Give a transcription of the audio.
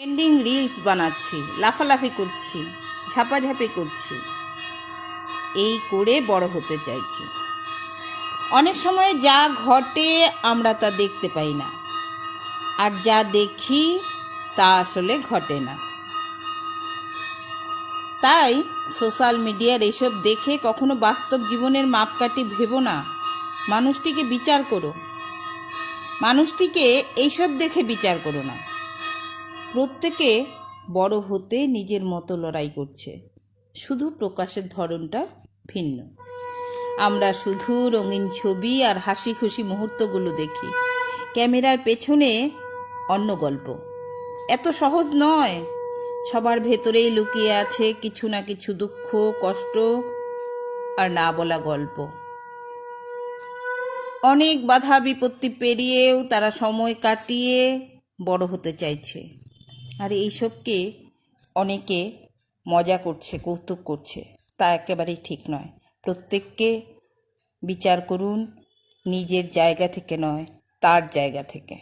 Trending reels বানাচ্ছি, লাফালাফি করছি, ঝাপাঝাপি করছি, এই করে বড় হতে চাইছি। অনেক সময় যা ঘটে আমরা তা দেখতে পাই না, আর যা দেখি তা আসলে ঘটে না। তাই সোশ্যাল মিডিয়ার এইসব দেখে কখনো বাস্তব জীবনের মাপকাঠি ভেবো না, মানুষটিকে বিচার করো। মানুষটিকে এইসব দেখে বিচার করো না। প্রত্যেকে বড় হতে নিজের মতো লড়াই করছে, শুধু প্রকাশের ধরনটা ভিন্ন। আমরা শুধু রঙিন ছবি আর হাসি খুশি মুহূর্তগুলো দেখি, ক্যামেরার পেছনে অন্য গল্প। এত সহজ নয়, সবার ভেতরেই লুকিয়ে আছে কিছু না কিছু দুঃখ, কষ্ট আর না বলা গল্প। অনেক বাধা বিপত্তি পেরিয়েও তারা সময় কাটিয়ে বড় হতে চাইছে, আর এইসবকে অনেকে মজা করছে, কৌতুক করছে। তা একেবারেই ঠিক নয়। প্রত্যেককে বিচার করুন নিজের জায়গা থেকে নয়, তার জায়গা থেকে।